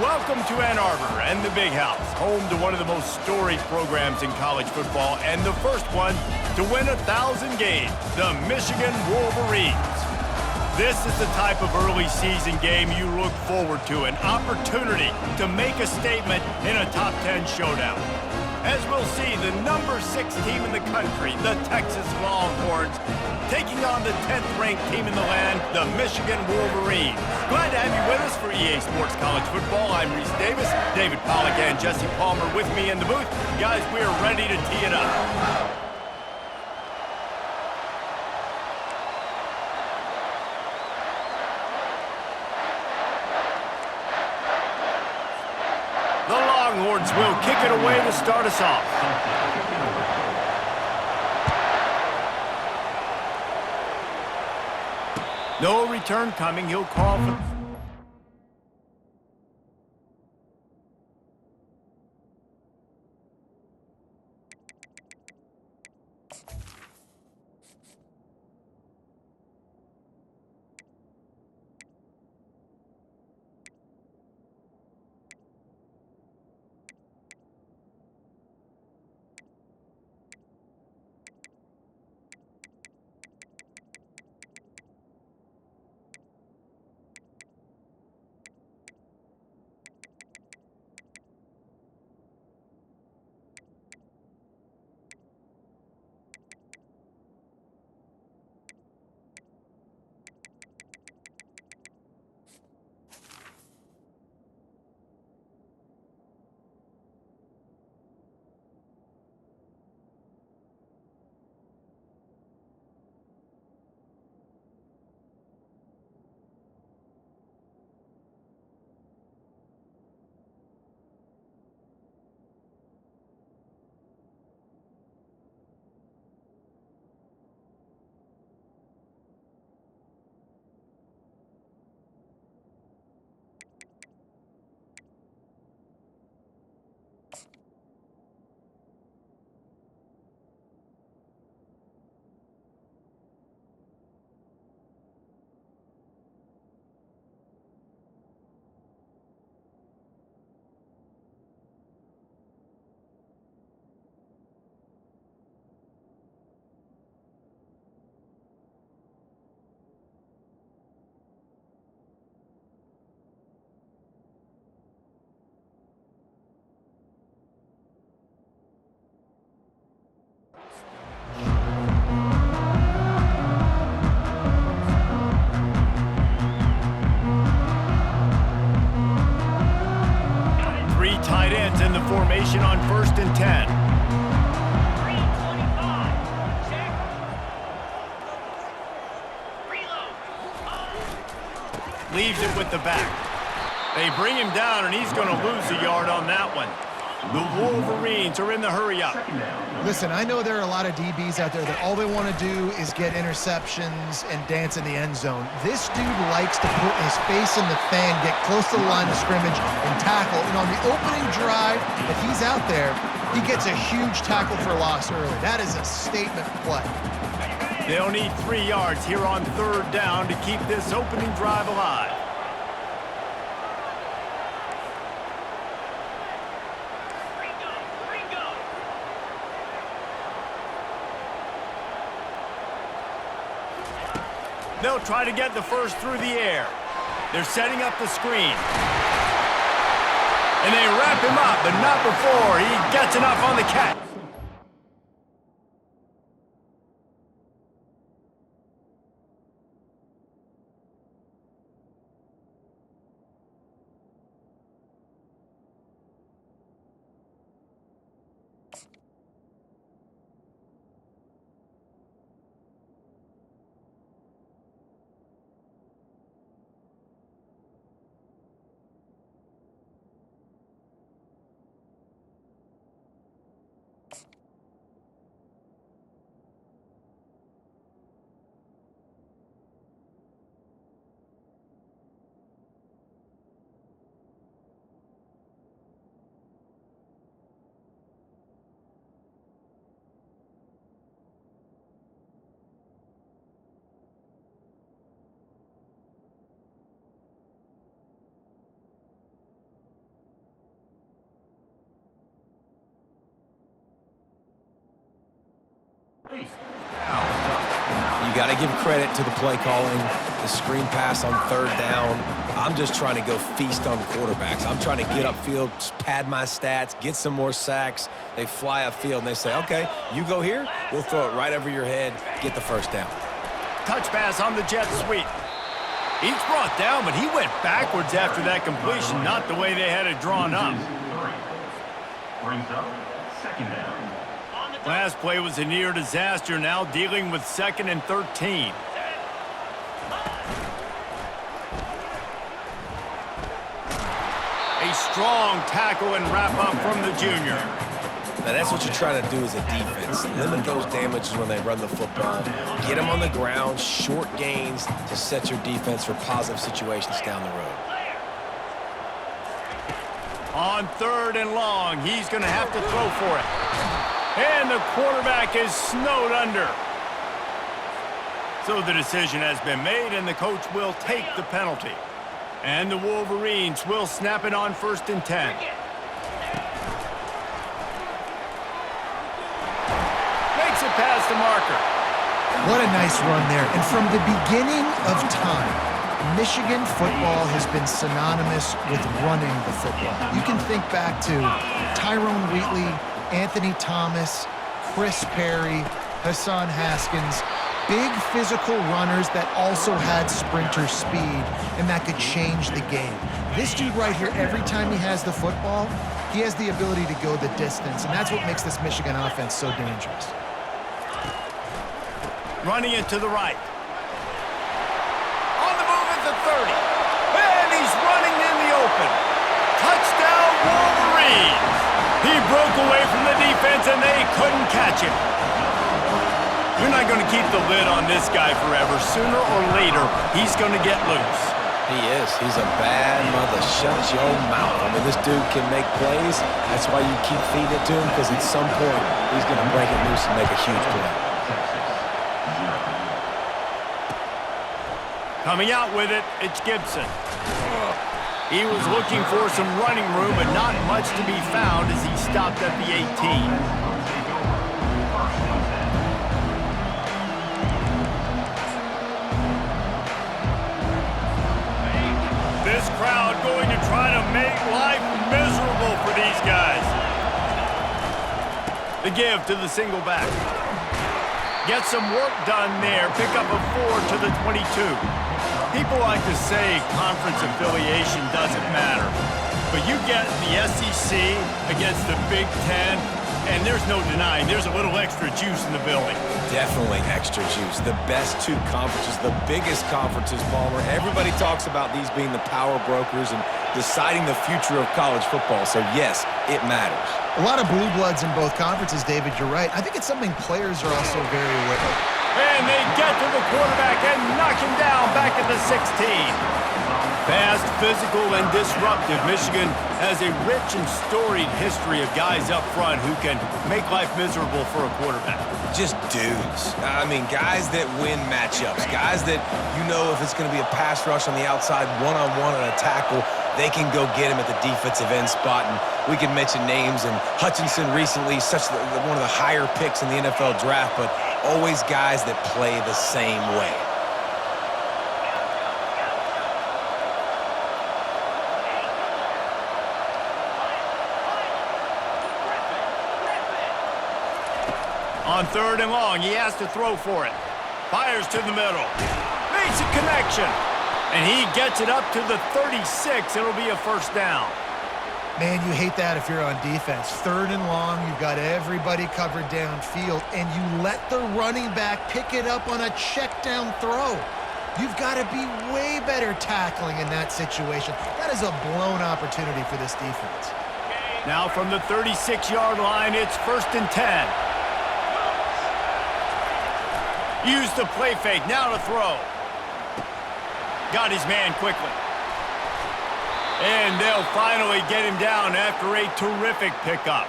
Welcome to Ann Arbor and the Big House, home to one of the most storied programs in college football and the first one to win 1,000 games, the Michigan Wolverines. This is the type of early season game you look forward to, an opportunity to make a statement in a top 10 showdown. As we'll see, the number 6 team in the country, the Texas Longhorns, taking on the 10th-ranked team in the land, the Michigan Wolverines. Glad to have you with us for EA Sports College Football. I'm Reese Davis, David Pollack and Jesse Palmer with me in the booth. Guys, we're ready to tee it up. The Longhorns will kick it away to start us off. No return coming. He'll call for... Tight ends in the formation on 1st and 10. 325. Check. Reload. Leaves it with the back. They bring him down, and he's going to lose a yard on that one. The Wolverines are in the hurry-up. Listen, I know there are a lot of DBs out there that all they want to do is get interceptions and dance in the end zone. This dude likes to put his face in the fan, get close to the line of scrimmage, and tackle. And on the opening drive, if he's out there, he gets a huge tackle for loss early. That is a statement play. They'll need 3 yards here on 3rd down to keep this opening drive alive. They'll try to get the first through the air. They're setting up the screen. And they wrap him up, but not before he gets enough on the catch. got to give credit to the play calling, the screen pass on third down. I'm just trying to go feast on quarterbacks. I'm trying to get upfield, pad my stats, get some more sacks. They fly upfield, and they say, okay, you go here, we'll throw it right over your head, get the first down. Touch pass on the jet sweep. He's brought down, but he went backwards after that completion, not the way they had it drawn up. Brings up second down. Last play was a near disaster, now dealing with 2nd and 13. A strong tackle and wrap-up from the junior. Now, that's what you're trying to do as a defense. Limit those damages when they run the football. Get them on the ground, short gains to set your defense for positive situations down the road. On 3rd and long, he's going to have to throw for it. And the quarterback is snowed under. So the decision has been made, and the coach will take the penalty. And the Wolverines will snap it on 1st and 10. Makes it past the marker. What a nice run there. And from the beginning of time, Michigan football has been synonymous with running the football. You can think back to Tyrone Wheatley, Anthony Thomas, Chris Perry, Hassan Haskins, big physical runners that also had sprinter speed and that could change the game. This dude right here, every time he has the football, he has the ability to go the distance, and that's what makes this Michigan offense so dangerous. Running it to the right. On the move at the 30. And he's running in the open. Touchdown, Wolverines. He broke away from the defense, and they couldn't catch him. You're not going to keep the lid on this guy forever. Sooner or later, he's going to get loose. He is. He's a bad mother. Shut your mouth. I mean, this dude can make plays. That's why you keep feeding it to him, because at some point, he's going to break it loose and make a huge play. Coming out with it, it's Gibson. He was looking for some running room, but not much to be found as he stopped at the 18. This crowd going to try to make life miserable for these guys. The give to the single back. Get some work done there. Pick up a 4 to the 22. People like to say conference affiliation doesn't matter. But you get the SEC against the Big Ten, and there's no denying there's a little extra juice in the building. Definitely extra juice. The best two conferences, the biggest conferences, Palmer. Everybody talks about these being the power brokers and deciding the future of college football. So, yes, it matters. A lot of blue bloods in both conferences, David, you're right. I think it's something players are also very aware of. And they get to the quarterback and knock him down back at the 16. Fast, physical, and disruptive, Michigan has a rich and storied history of guys up front who can make life miserable for a quarterback. Just dudes. I mean, guys that win matchups. Guys that you know if it's going to be a pass rush on the outside, one-on-one on a tackle, they can go get him at the defensive end spot. And we can mention names, and Hutchinson recently, one of the higher picks in the NFL draft, but always guys that play the same way. On 3rd and long, he has to throw for it. Fires to the middle. Makes a connection. And he gets it up to the 36. It'll be a first down. Man, you hate that if you're on defense. 3rd and long, you've got everybody covered downfield, and you let the running back pick it up on a check down throw. You've got to be way better tackling in that situation. That is a blown opportunity for this defense. Now from the 36-yard line, it's 1st and 10. Use the play fake, now to throw. Got his man quickly. And they'll finally get him down after a terrific pickup.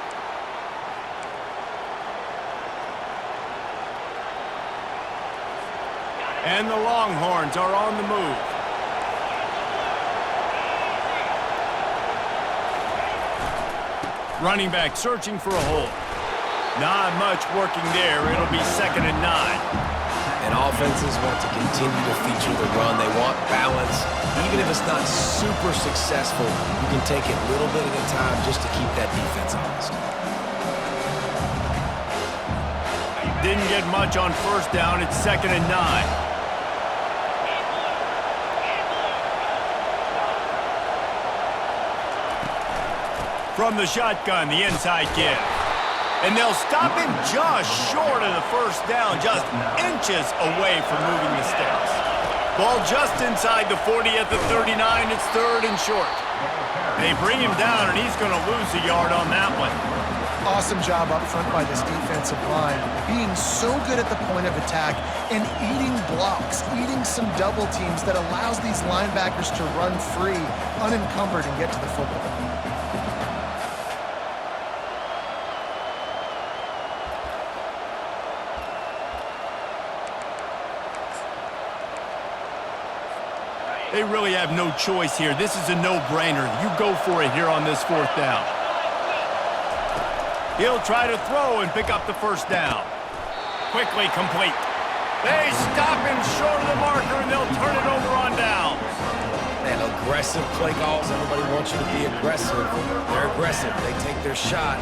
And the Longhorns are on the move. Running back searching for a hole. Not much working there. It'll be 2nd and 9. And offenses want to continue to feature the run. They want balance. Even if it's not super successful, you can take it little bit at a time just to keep that defense honest. Didn't get much on first down. It's 2nd and 9. From the shotgun, the inside give. And they'll stop him just short of the first down, just inches away from moving the sticks. Ball just inside the 40 at the 39. It's 3rd and short. They bring him down, and he's going to lose a yard on that one. Awesome job up front by this defensive line, being so good at the point of attack and eating blocks, eating some double teams that allows these linebackers to run free, unencumbered, and get to the football. They really have no choice here. This is a no-brainer. You go for it here on this 4th down. He'll try to throw and pick up the first down. Quickly complete. They stop him short of the marker, and they'll turn it over on downs. And aggressive play calls. Everybody wants you to be aggressive. They're aggressive. They take their shot.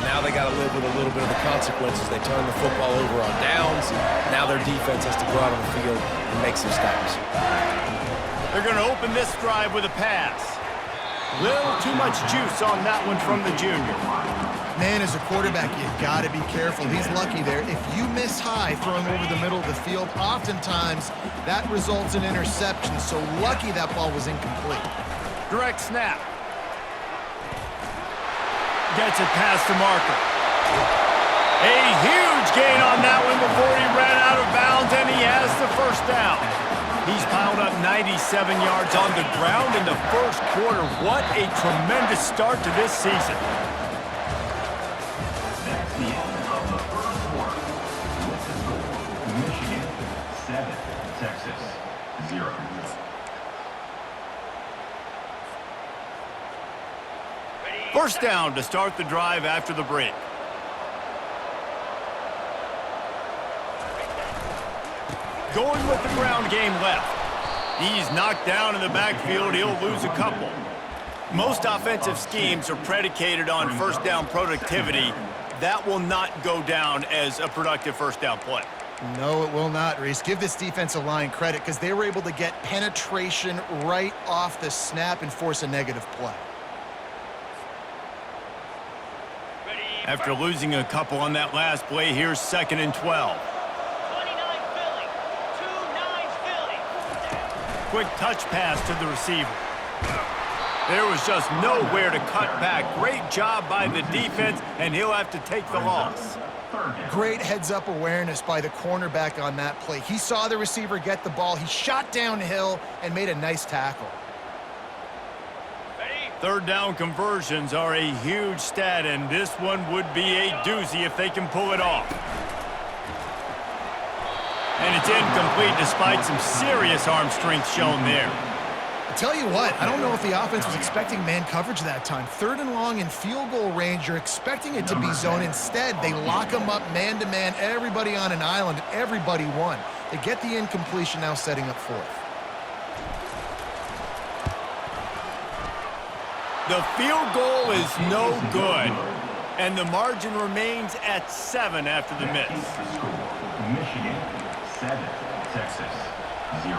Now they got to live with a little bit of the consequences. They turn the football over on downs. Now their defense has to go out on the field and make some stops. They're going to open this drive with a pass. Little too much juice on that one from the junior. Man, as a quarterback, you got to be careful. He's lucky there. If you miss high throwing over the middle of the field, oftentimes that results in interception. So lucky that ball was incomplete. Direct snap. Gets it past the marker. A huge gain on that one before he ran out of bounds, and he has the first down. He's piled up 97 yards on the ground in the first quarter. What a tremendous start to this season. That's the end of the first quarter. With the score, Michigan 7, Texas 0. First down to start the drive after the break. Going with the ground game left. He's knocked down in the backfield. He'll lose a couple. Most offensive schemes are predicated on first down productivity. That will not go down as a productive first down play. No, it will not, Reese. Give this defensive line credit because they were able to get penetration right off the snap and force a negative play. After losing a couple on that last play, here's 2nd and 12. Quick touch pass to the receiver. There was just nowhere to cut back. Great job by the defense, and he'll have to take the loss. Great heads-up awareness by the cornerback on that play. He saw the receiver get the ball. He shot downhill and made a nice tackle. Third down conversions are a huge stat, and this one would be a doozy if they can pull it off. And it's incomplete despite some serious arm strength shown there. I tell you what, I don't know if the offense was expecting man coverage that time. 3rd and long in field goal range, you're expecting it to be zone. Instead, they lock them up man-to-man, everybody on an island, everybody won. They get the incompletion, now setting up 4th. The field goal is no good, and the margin remains at 7 after the miss. The score, Michigan 7, Texas 0.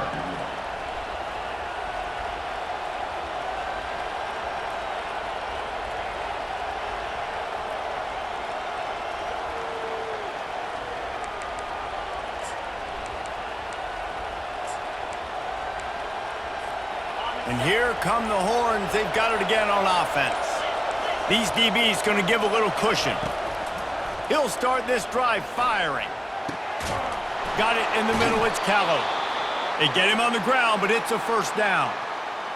And here come the horns. They've got it again on offense. These DBs going to give a little cushion. He'll start this drive firing. Got it in the middle. It's Callow. They get him on the ground, but it's a first down.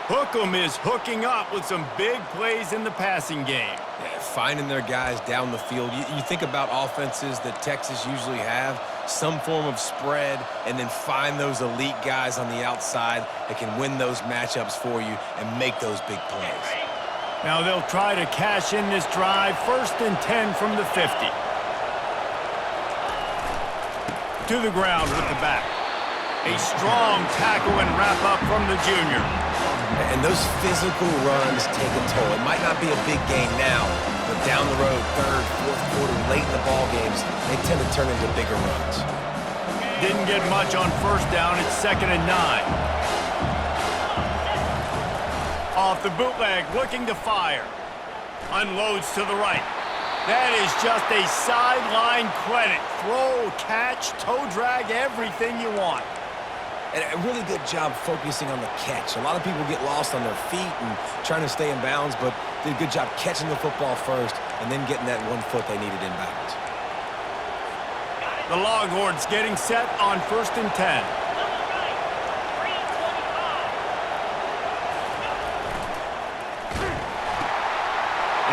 Hookem is hooking up with some big plays in the passing game. Yeah, finding their guys down the field. You think about offenses that Texas usually have, some form of spread, and then find those elite guys on the outside that can win those matchups for you and make those big plays. Now they'll try to cash in this drive. 1st and 10 from the 50. To the ground with the back. A strong tackle and wrap-up from the junior. And those physical runs take a toll. It might not be a big gain now, but down the road, third, fourth quarter, late in the ball games, they tend to turn into bigger runs. Didn't get much on first down. It's 2nd and 9. Off the bootleg, looking to fire. Unloads to the right. That is just a sideline credit. Throw, catch, toe drag, everything you want. And a really good job focusing on the catch. A lot of people get lost on their feet and trying to stay in bounds, but did a good job catching the football first and then getting that 1 foot they needed in bounds. The Longhorns getting set on 1st and 10.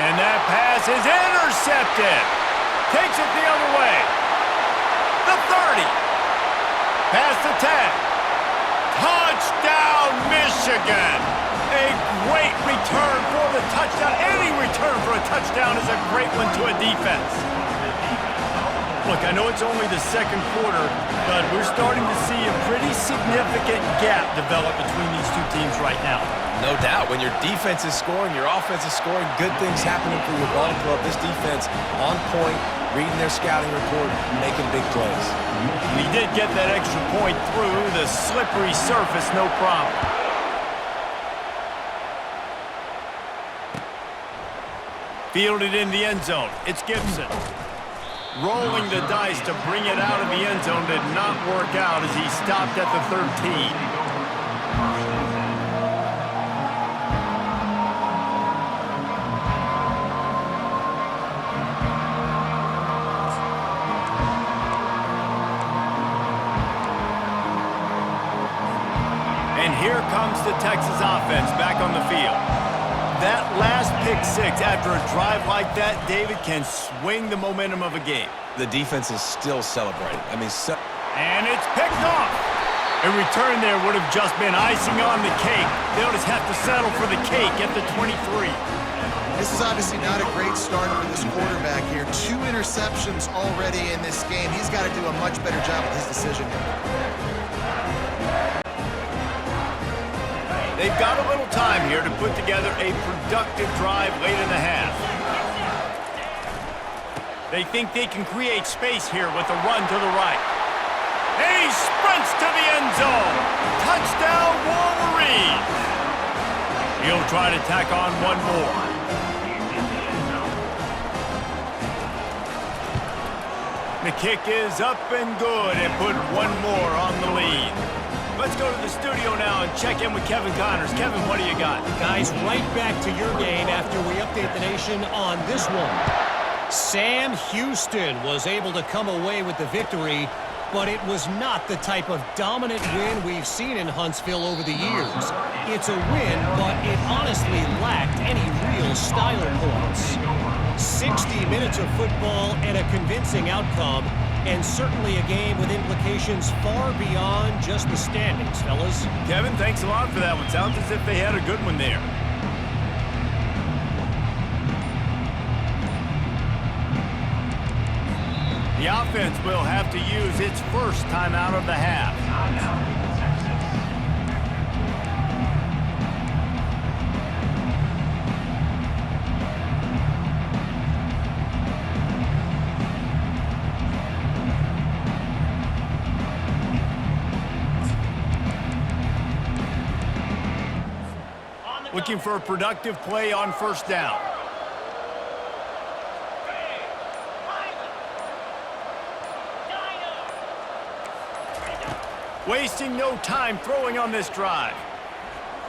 And that pass is intercepted. Takes it the other way. The 30. Past the 10. Touchdown, Michigan! A great return for the touchdown. Any return for a touchdown is a great one to a defense. Look, I know it's only the 2nd quarter, but we're starting to see a pretty significant gap develop between these two teams right now. No doubt. When your defense is scoring, your offense is scoring, good things happening for your ball club. This defense on point, reading their scouting report, making big plays. He did get that extra point through the slippery surface, no problem. Fielded in the end zone. It's Gibson. Rolling the dice to bring it out of the end zone did not work out as he stopped at the 13. And here comes the Texas offense back on the field. That last pick six after a drive like that, David, can swing the momentum of a game. The defense is still celebrating. I mean, and it's picked off. A return there would have just been icing on the cake. They'll just have to settle for the cake at the 23. This is obviously not a great start for this quarterback here. 2 interceptions already in this game. He's got to do a much better job with his decision. They've got a little time here to put together a productive drive late in the half. They think they can create space here with a run to the right. And he sprints to the end zone. Touchdown, Wolverines. He'll try to tack on one more. The kick is up and good and put one more on the lead. Let's go to the studio now and check in with Kevin Connors. Kevin, what do you got? Guys, right back to your game after we update the nation on this one. Sam Houston was able to come away with the victory, but it was not the type of dominant win we've seen in Huntsville over the years. It's a win, but it honestly lacked any real style points. 60 minutes of football and a convincing outcome, and certainly a game with implications far beyond just the standings, fellas. Kevin, thanks a lot for that one. Sounds as if they had a good one there. The offense will have to use its first timeout of the half. Looking for a productive play on first down. Wasting no time throwing on this drive.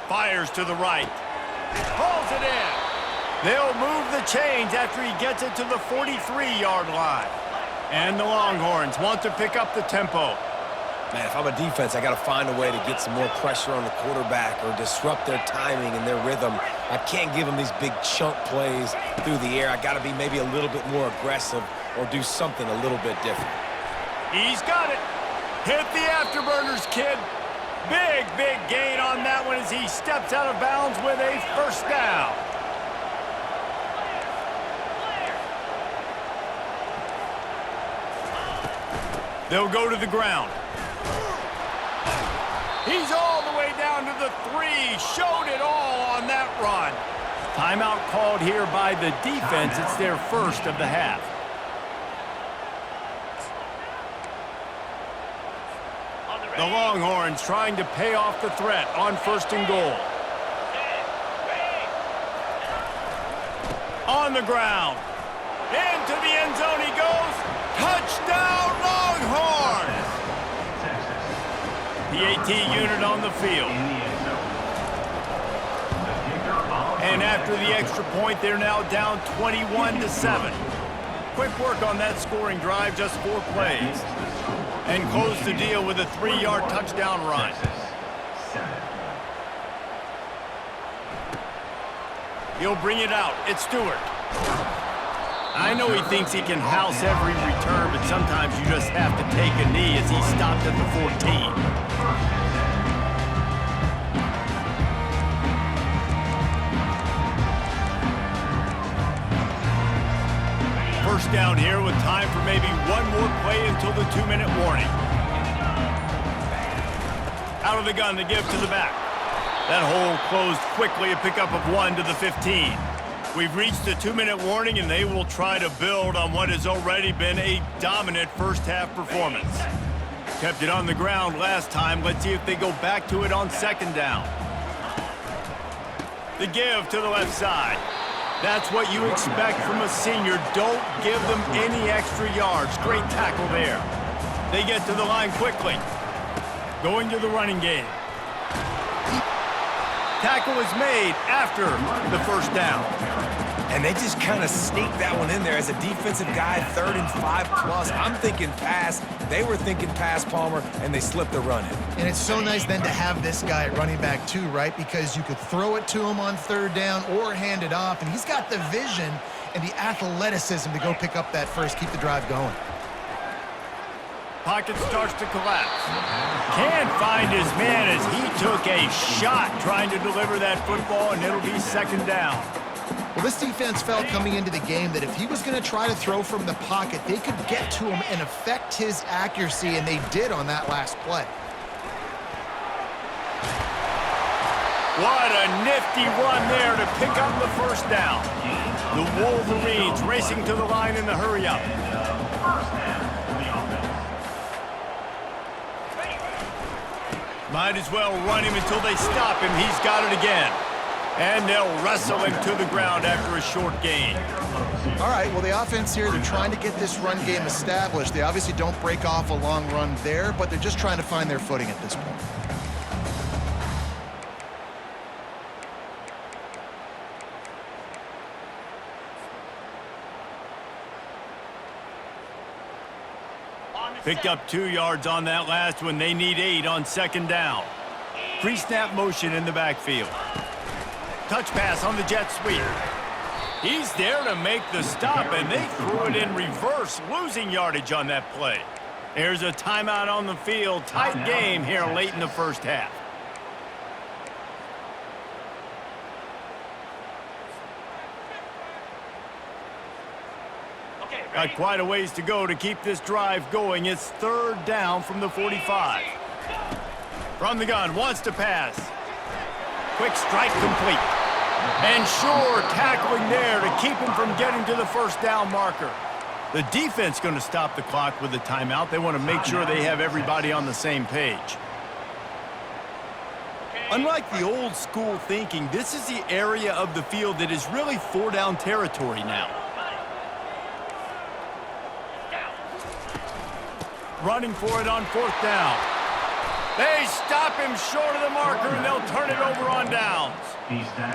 Fires to the right. Hauls it in. They'll move the chains after he gets it to the 43-yard line. And the Longhorns want to pick up the tempo. Man, if I'm a defense, I got to find a way to get some more pressure on the quarterback or disrupt their timing and their rhythm. I can't give them these big chunk plays through the air. I got to be maybe a little bit more aggressive or do something a little bit different. He's got it. Hit the afterburners, kid. Big, big gain on that one as he steps out of bounds with a first down. They'll go to the ground. He's all the way down to the 3. Showed it all on that run. Timeout called here by the defense. It's their first of the half. The Longhorns trying to pay off the threat on 1st and goal. On the ground. Into the end zone he goes. Touchdown, Longhorns! PAT unit on the field. And after the extra point, they're now down 21-7. Quick work on that scoring drive, just 4 plays. And close the deal with a 3-yard touchdown run. He'll bring it out. It's Stewart. I know he thinks he can house every return, but sometimes you just have to take a knee as he stopped at the 14. First down here with time for maybe one more play until the 2-minute warning. Out of the gun, the give to the back. That hole closed quickly, a pickup of 1 to the 15. We've reached the 2-minute warning, and they will try to build on what has already been a dominant first-half performance. Kept it on the ground last time. Let's see if they go back to it on 2nd down. The give to the left side. That's what you expect from a senior. Don't give them any extra yards. Great tackle there. They get to the line quickly. Going to the running game. Tackle is made after the 1st down. And they just kind of sneaked that one in there as a defensive guy, 3rd and 5+. I'm thinking pass. They were thinking pass, Palmer, and they slipped the run in. And it's so nice then to have this guy at running back too, right? Because you could throw it to him on 3rd down or hand it off, and he's got the vision and the athleticism to go pick up that first, keep the drive going. Pocket starts to collapse. Can't find his man as he took a shot trying to deliver that football, and it'll be 2nd down. Well, this defense felt coming into the game that if he was going to try to throw from the pocket, they could get to him and affect his accuracy, and they did on that last play. What a nifty run there to pick up the 1st down. The Wolverines racing to the line in the hurry-up. Might as well run him until they stop him. He's got it again. And they'll wrestle him to the ground after a short gain. All right, well, the offense here, they're trying to get this run game established. They obviously don't break off a long run there, but they're just trying to find their footing at this point. Picked up 2 yards on that last one. They need 8 on 2nd down. Pre-snap motion in the backfield. Touch pass on the jet sweep. He's there to make the stop, and they threw it in reverse, losing yardage on that play. There's a timeout on the field. Tight game here late in the 1st half. Got quite a ways to go to keep this drive going. It's 3rd down from the 45. From the gun, wants to pass. Quick strike complete. And sure, tackling there to keep him from getting to the 1st down marker. The defense going to stop the clock with a timeout. They want to make sure they have everybody on the same page. Unlike the old school thinking, this is the area of the field that is really 4-down territory now. Running for it on 4th down. They stop him short of the marker, and they'll turn it over on downs.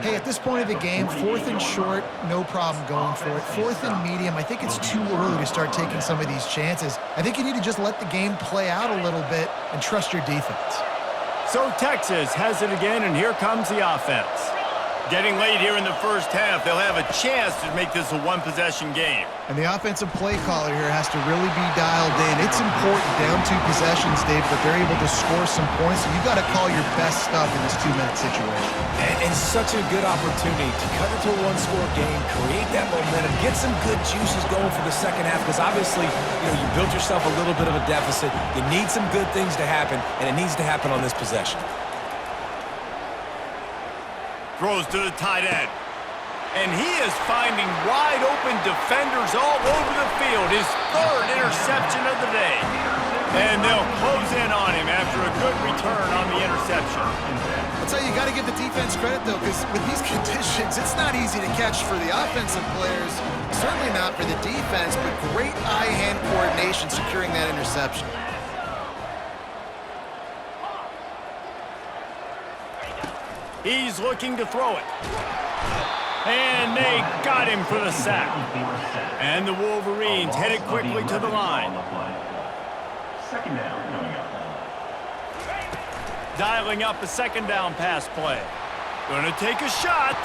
Hey, at this point of the game, 4th and short, no problem going for it. 4th and medium, I think it's too early to start taking some of these chances. I think you need to just let the game play out a little bit and trust your defense. So Texas has it again, and here comes the offense. Getting late here in the first half, they'll have a chance to make this a one-possession game. And the offensive play caller here has to really be dialed in. It's important down 2 possessions, Dave, that they're able to score some points. So you got to call your best stuff in this 2-minute situation. And such a good opportunity to cut it to a one-score game, create that momentum, get some good juices going for the second half, because obviously, you built yourself a little bit of a deficit. You need some good things to happen, and it needs to happen on this possession. Throws to the tight end. And he is finding wide-open defenders all over the field. His 3rd interception of the day. And they'll close in on him after a good return on the interception. I'll tell you, you got to give the defense credit, though, because with these conditions, it's not easy to catch for the offensive players. Certainly not for the defense, but great eye-hand coordination securing that interception. He's looking to throw it. And they got him for the sack. And the Wolverines headed quickly to the line. Second down coming up. Dialing up a second down pass play. Gonna take a shot.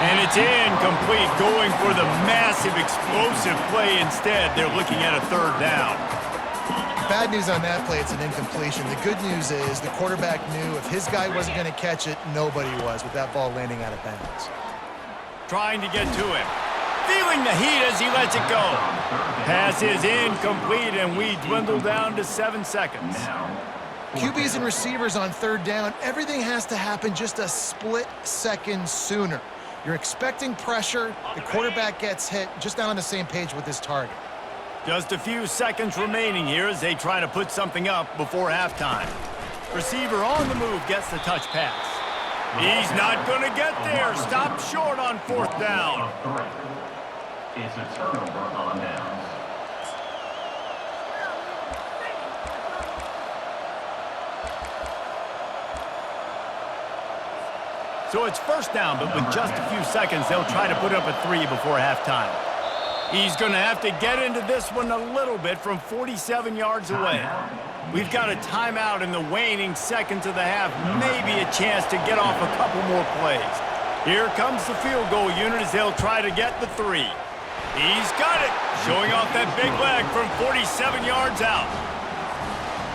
And it's incomplete, going for the massive explosive play instead. They're looking at a 3rd down. Bad news on that play, it's an incompletion. The good news is the quarterback knew if his guy wasn't going to catch it, nobody was with that ball landing out of bounds. Trying to get to him. Feeling the heat as he lets it go. Pass is incomplete, and we dwindle down to 7 seconds. QBs and receivers on 3rd down, everything has to happen just a split second sooner. You're expecting pressure, the quarterback gets hit, just not on the same page with his target. Just a few seconds remaining here as they try to put something up before halftime. Receiver on the move gets the touch pass. He's not going to get there. Stop short on 4th down. It's a turnover on downs. So it's 1st down, but with just a few seconds, they'll try to put up a 3 before halftime. He's going to have to get into this one a little bit from 47 yards away. We've got a timeout in the waning seconds of the half, maybe a chance to get off a couple more plays. Here comes the field goal unit as they'll try to get the 3. He's got it, showing off that big leg from 47 yards out.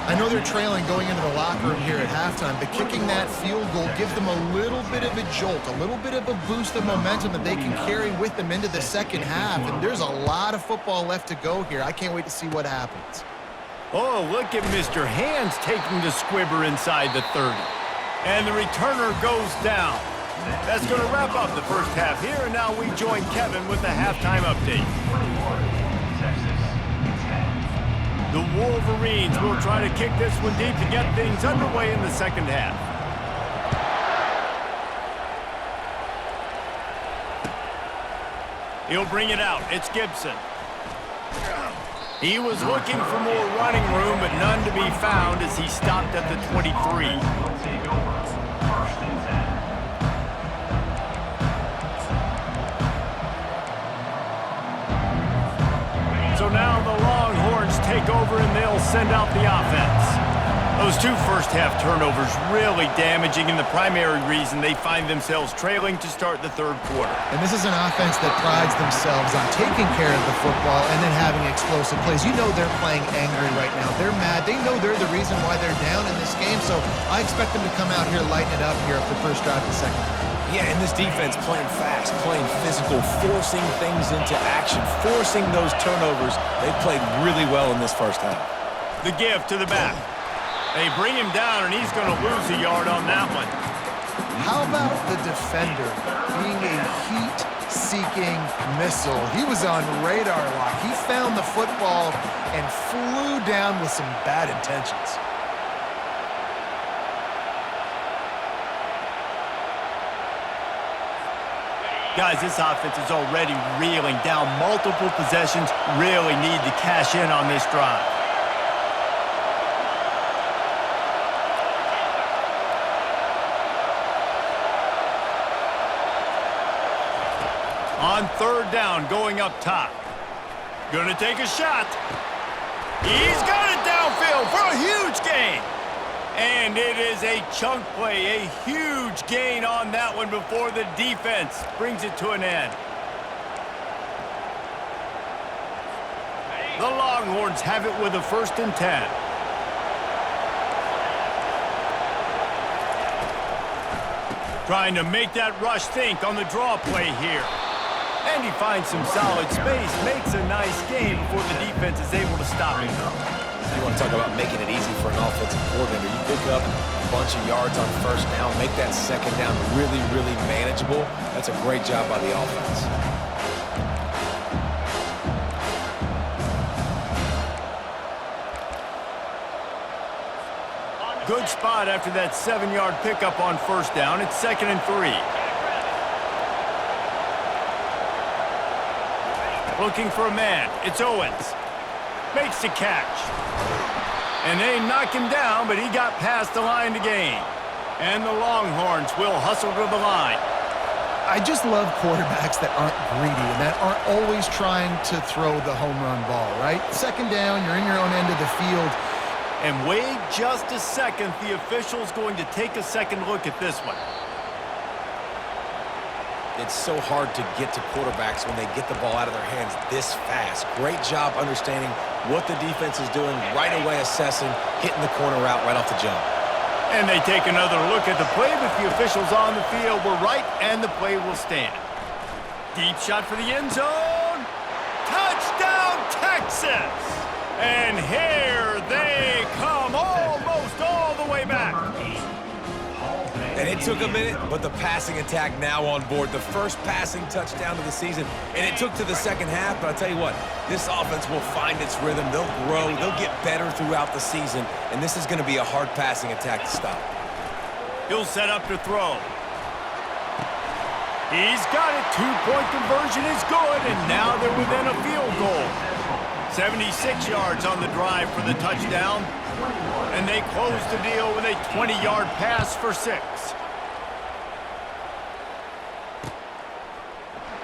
I know they're trailing going into the locker room here at halftime, but kicking that field goal gives them a little bit of a jolt, a little bit of a boost of momentum that they can carry with them into the second half. And there's a lot of football left to go here. I can't wait to see what happens. Oh, look at Mr. Hands taking the squibber inside the 30. And the returner goes down. That's going to wrap up the first half here, and now we join Kevin with the halftime update. The Wolverines will try to kick this one deep to get things underway in the second half. He'll bring it out. It's Gibson. He was looking for more running room, but none to be found as he stopped at the 23. So now the Longhorns take over and they'll send out the offense. Those 2 first-half turnovers really damaging, and the primary reason they find themselves trailing to start the 3rd quarter. And this is an offense that prides themselves on taking care of the football and then having explosive plays. You know they're playing angry right now. They're mad. They know they're the reason why they're down in this game, so I expect them to come out here, lighten it up here for the first drive of the second half. Yeah, and this defense playing fast, playing physical, forcing things into action, forcing those turnovers. They've played really well in this first half. The give to the back. They bring him down, and he's going to lose a yard on that one. How about the defender being a heat-seeking missile? He was on radar lock. He found the football and flew down with some bad intentions. Guys, this offense is already reeling down multiple possessions. Really need to cash in on this drive. On 3rd down, going up top. Gonna take a shot. He's got it downfield for a huge gain. And it is a chunk play, a huge gain on that one before the defense brings it to an end. The Longhorns have it with a 1st and 10. Trying to make that rush think on the draw play here. And he finds some solid space, makes a nice gain before the defense is able to stop him. You want to talk about making it easy for an offensive coordinator. You pick up a bunch of yards on 1st down, make that 2nd down really, really manageable. That's a great job by the offense. Good spot after that 7-yard pickup on 1st down. It's 2nd and 3. Looking for a man. It's Owens. Makes the catch. And they knock him down, but he got past the line to gain. And the Longhorns will hustle to the line. I just love quarterbacks that aren't greedy and that aren't always trying to throw the home run ball, right? 2nd down, you're in your own end of the field. And wait just a second. The official's going to take a second look at this one. It's so hard to get to quarterbacks when they get the ball out of their hands this fast. Great job understanding what the defense is doing, right away assessing, hitting the corner route right off the jump. And they take another look at the play, but the officials on the field were right, and the play will stand. Deep shot for the end zone. Touchdown, Texas! And here they come, almost all the way back. And it took a minute, but the passing attack now on board. The first passing touchdown of the season, and it took to the 2nd half, but I'll tell you what, this offense will find its rhythm. They'll grow. They'll get better throughout the season, and this is going to be a hard passing attack to stop. He'll set up to throw. He's got it. 2-point conversion is good, and now they're within a field goal. 76 yards on the drive for the touchdown, and they close the deal with a 20-yard pass for 6.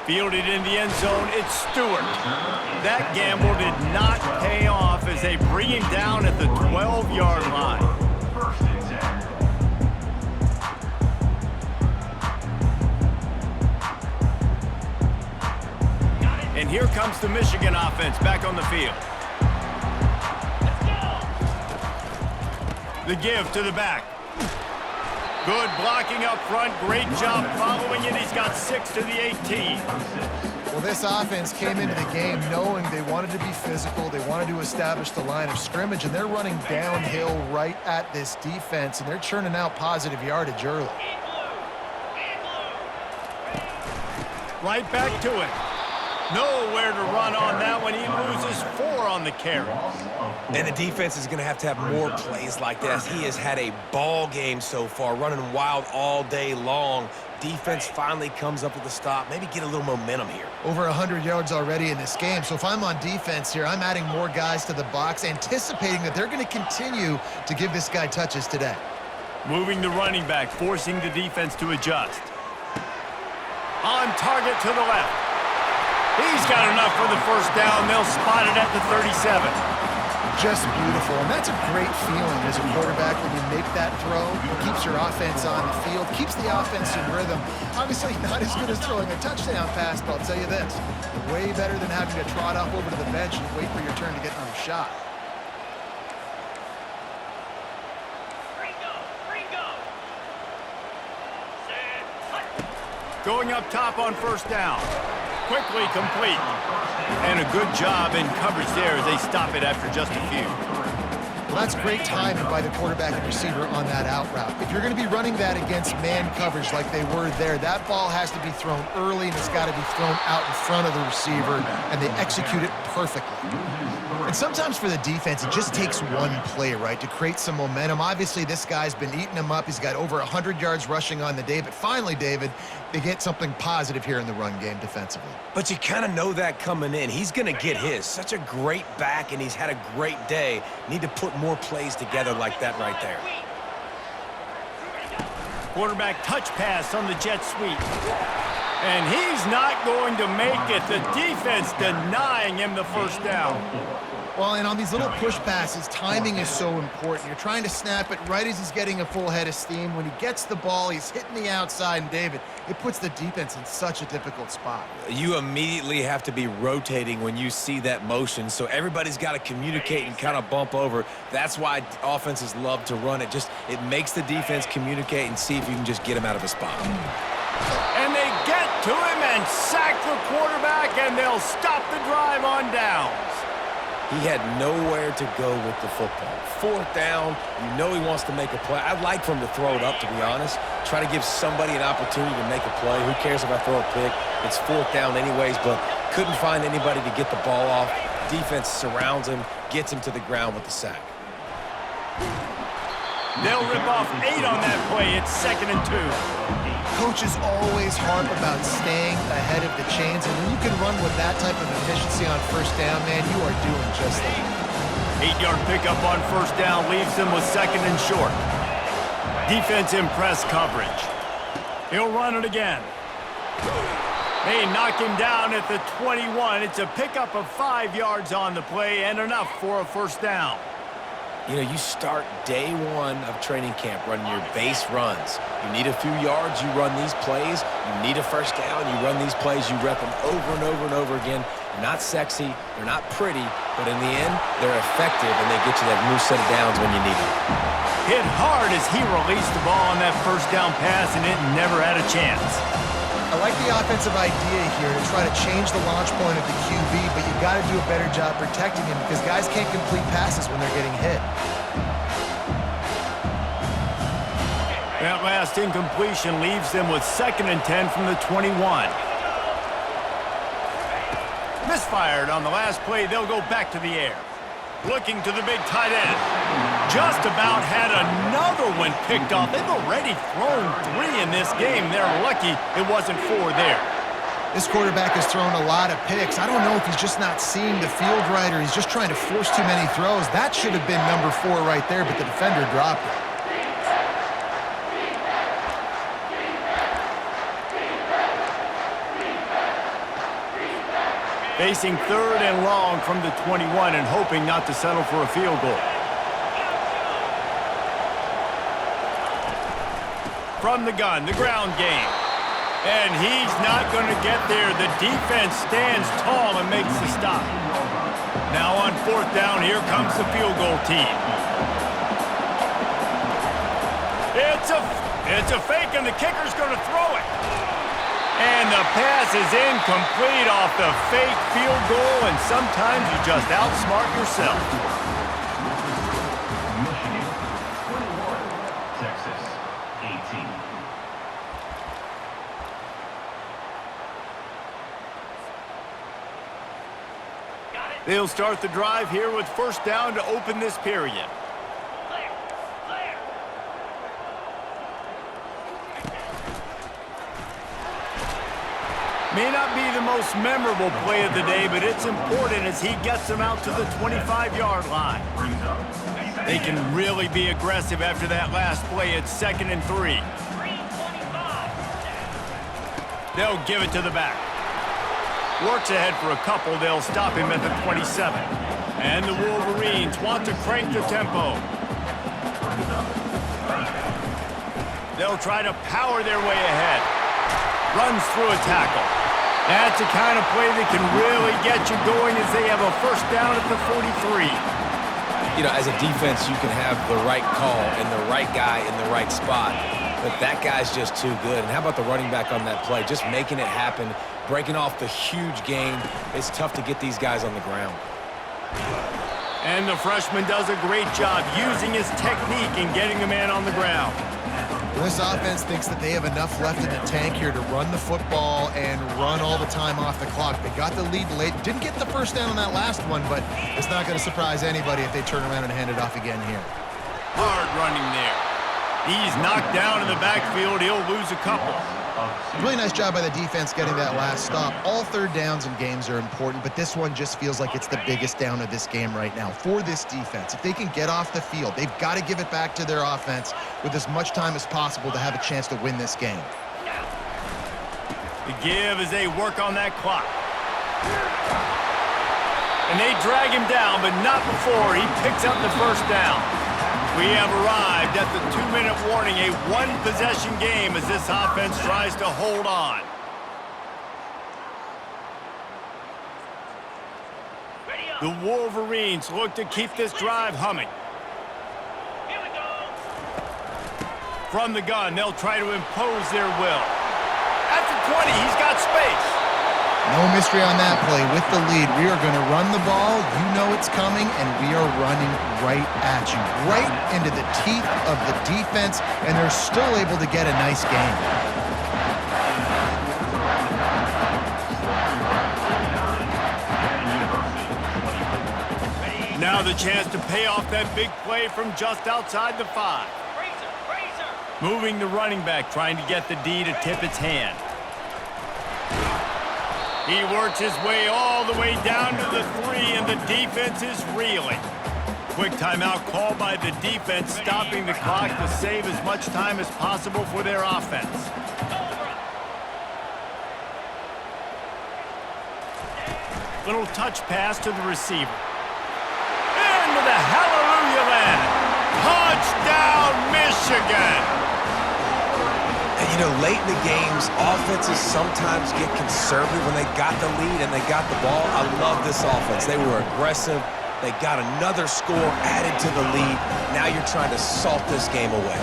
Fielded in the end zone, it's Stewart. That gamble did not pay off as they bring him down at the 12-yard line. 1st and 10. And here comes the Michigan offense back on the field. The give to the back. Good blocking up front. Great job following it. He's got 6 to the 18. Well, this offense came into the game knowing they wanted to be physical. They wanted to establish the line of scrimmage, and they're running downhill right at this defense, and they're churning out positive yardage early. Right back to it. Nowhere to run on that one. He loses 4 on the carry. And the defense is going to have more plays like this. He has had a ball game so far, running wild all day long. Defense finally comes up with a stop. Maybe get a little momentum here. Over 100 yards already in this game. So if I'm on defense here, I'm adding more guys to the box, anticipating that they're going to continue to give this guy touches today. Moving the running back, forcing the defense to adjust. On target to the left. He's got enough for the 1st down. They'll spot it at the 37. Just beautiful, and that's a great feeling as a quarterback when you make that throw. It keeps your offense on the field, keeps the offense in rhythm. Obviously not as good as throwing a touchdown pass, but I'll tell you this, way better than having to trot off over to the bench and wait for your turn to get another shot. Going up top on 1st down. Quickly complete. And a good job in coverage there as they stop it after just a few. Well, that's great timing by the quarterback and receiver on that out route. If you're going to be running that against man coverage like they were there, that ball has to be thrown early, and it's got to be thrown out in front of the receiver, and they execute it perfectly. And sometimes for the defense, it just takes one play, right, to create some momentum. Obviously, this guy's been eating them up. He's got over 100 yards rushing on the day. But finally, David, they get something positive here in the run game defensively. But you kind of know that coming in. He's going to get his. Such a great back, and he's had a great day. Need to put more plays together like that right there. Quarterback touch pass on the jet sweep. And he's not going to make it. The defense denying him the first down. Well, and on these little push passes, timing is so important. You're trying to snap it right as he's getting a full head of steam. When he gets the ball, he's hitting the outside, and David, it puts the defense in such a difficult spot. You immediately have to be rotating when you see that motion, so everybody's got to communicate and kind of bump over. That's why offenses love to run it. It makes the defense communicate and see if you can just get him out of a spot. And they get to him and sack the quarterback, and they'll stop the drive on downs. He had nowhere to go with the football. Fourth down, you know he wants to make a play. I'd like for him to throw it up, to be honest. Try to give somebody an opportunity to make a play. Who cares if I throw a pick? It's fourth down anyways, but couldn't find anybody to get the ball off. Defense surrounds him, gets him to the ground with the sack. They'll rip off 8 on that play. It's 2nd and 2. Coaches always harp about staying ahead of the chains, and when you can run with that type of efficiency on first down, man, you are doing just that. 8-yard pickup on first down leaves them with 2nd and short. Defense in press coverage. He'll run it again. They knock him down at the 21. It's a pickup of 5 yards on the play and enough for a first down. You know, you start day one of training camp running your base runs. You need a few yards, you run these plays. You need a first down, you run these plays. You rep them over and over and over again. They're not sexy, they're not pretty, but in the end, they're effective, and they get you that new set of downs when you need them. Hit hard as he released the ball on that first down pass, and it never had a chance. I like the offensive idea here to try to change the launch point of the QB, but you got to do a better job protecting him because guys can't complete passes when they're getting hit. That last incompletion leaves them with 2nd and 10 from the 21. Misfired on the last play. They'll go back to the air. Looking to the big tight end. Just about had another one picked off. They've already thrown 3 in this game. They're lucky it wasn't 4 there. This quarterback has thrown a lot of picks. I don't know if he's just not seeing the field right or he's just trying to force too many throws. That should have been number 4 right there, but the defender dropped it. Facing 3rd and long from the 21 and hoping not to settle for a field goal. From the gun, the ground game. And he's not going to get there. The defense stands tall and makes the stop. Now on 4th down, here comes the field goal team. It's a fake, and the kicker's going to throw it. And the pass is incomplete off the fake field goal, and sometimes you just outsmart yourself. Michigan 21, Texas 18. They'll start the drive here with first down to open this period. May not be the most memorable play of the day, but it's important as he gets them out to the 25-yard line. They can really be aggressive after that last play. It's 2nd and 3. They'll give it to the back. Works ahead for a couple. They'll stop him at the 27. And the Wolverines want to crank the tempo. They'll try to power their way ahead. Runs through a tackle. That's the kind of play that can really get you going as they have a first down at the 43. You know, as a defense, you can have the right call and the right guy in the right spot, but that guy's just too good. And how about the running back on that play? Just making it happen, breaking off the huge gain. It's tough to get these guys on the ground. And the freshman does a great job using his technique and getting the man on the ground. This offense thinks that they have enough left in the tank here to run the football and run all the time off the clock. They got the lead late. Didn't get the first down on that last one, but it's not going to surprise anybody if they turn around and hand it off again here. Hard running there. He's knocked down in the backfield. He'll lose a couple. Really nice job by the defense getting that last stop. All third downs in games are important, but this one just feels like it's the biggest down of this game right now for this defense. If they can get off the field, they've got to give it back to their offense with as much time as possible to have a chance to win this game. The give as they work on that clock. And they drag him down, but not before he picks up the first down. We have arrived at the 2-minute warning, a one-possession game as this offense tries to hold on. The Wolverines look to keep this drive humming. Here we go. From the gun, they'll try to impose their will. At the 20, he's got space. No mystery on that play. With the lead, we are going to run the ball. You know it's coming, and we are running right at you, right into the teeth of the defense, and they're still able to get a nice game. Now the chance to pay off that big play from just outside the 5. Moving the running back, trying to get the D to tip its hand. He works his way all the way down to the 3, and the defense is reeling. Quick timeout called by the defense, stopping the clock to save as much time as possible for their offense. Little touch pass to the receiver. Into the hallelujah land. Touchdown, Michigan! And you know, late in the games, offenses sometimes get conservative when they got the lead and they got the ball. I love this offense. They were aggressive. They got another score added to the lead. Now you're trying to salt this game away.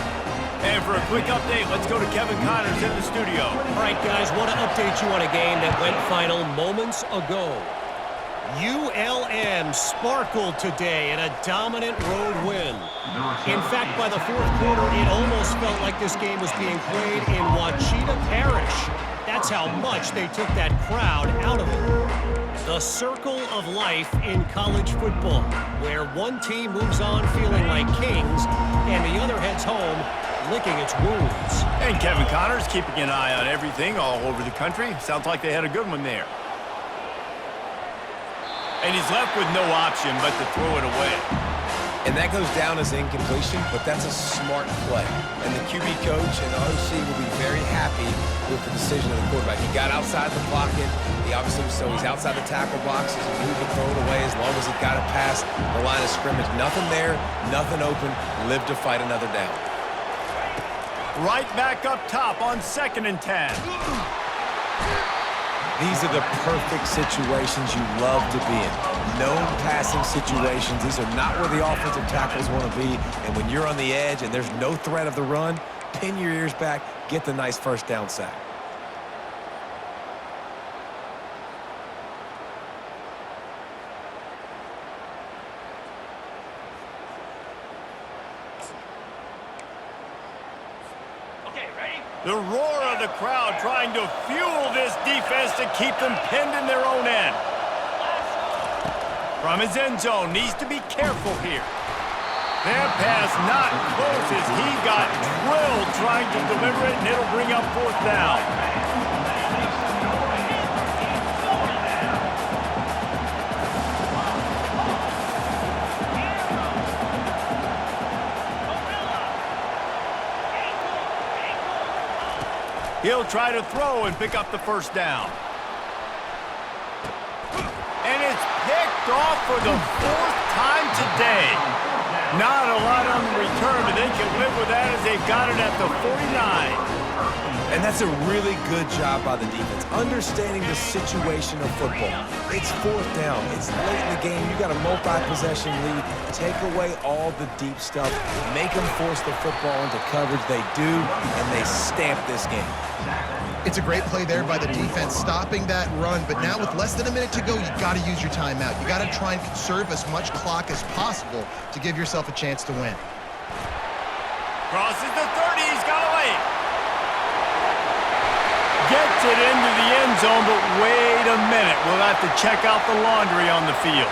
And for a quick update, let's go to Kevin Connors in the studio. All right, guys, want to update you on a game that went final moments ago. ULM sparkled today in a dominant road win. In fact, by the fourth quarter, it almost felt like this game was being played in Wachita Parish. That's how much they took that crowd out of it. The circle of life in college football, where one team moves on feeling like kings and the other heads home licking its wounds. And Kevin Connors keeping an eye on everything all over the country. Sounds like they had a good one there. And he's left with no option but to throw it away. And that goes down as incompletion, but that's a smart play. And the QB coach and the OC will be very happy with the decision of the quarterback. He got outside the pocket. He obviously, so he's outside the tackle box. He's moving, throw it away as long as he got it past the line of scrimmage. Nothing there, nothing open. Live to fight another down. Right back up top on 2nd and 10. These are the perfect situations you love to be in. Known passing situations. These are not where the offensive tackles want to be. And when you're on the edge and there's no threat of the run, pin your ears back, get the nice first down sack. The roar of the crowd trying to fuel this defense to keep them pinned in their own end. From his end zone, needs to be careful here. That pass not close as he got drilled trying to deliver it, and it'll bring up 4th down. He'll try to throw and pick up the first down. And it's picked off for the 4th time today. Not a lot on the return, but they can live with that as they've got it at the 49. And that's a really good job by the defense, understanding the situation of football. It's 4th down. It's late in the game. You got a multi-possession lead. Take away all the deep stuff. Make them force the football into coverage. They do, and they stamp this game. It's a great play there by the defense, stopping that run. But now with less than a minute to go, you've got to use your timeout. You got to try and conserve as much clock as possible to give yourself a chance to win. Crosses the 30. He's got away. Gets it into the end zone, but wait a minute. We'll have to check out the laundry on the field.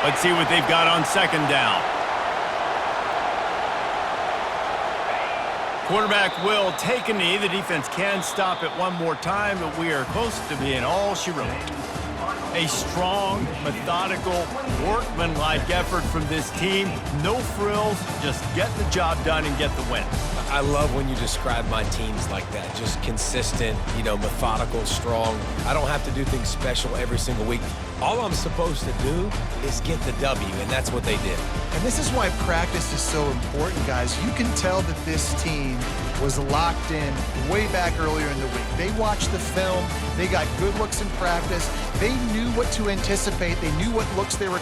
Let's see what they've got on 2nd down. Quarterback will take a knee. The defense can stop it one more time, but we are close to being all she wrote. A strong, methodical, workmanlike effort from this team. No frills, just get the job done and get the win. I love when you describe my teams like that. Just consistent, methodical, strong. I don't have to do things special every single week. All I'm supposed to do is get the W, and that's what they did. And this is why practice is so important, guys. You can tell that this team was locked in way back earlier in the week. They watched the film. They got good looks in practice. They knew what to anticipate. They knew what looks they were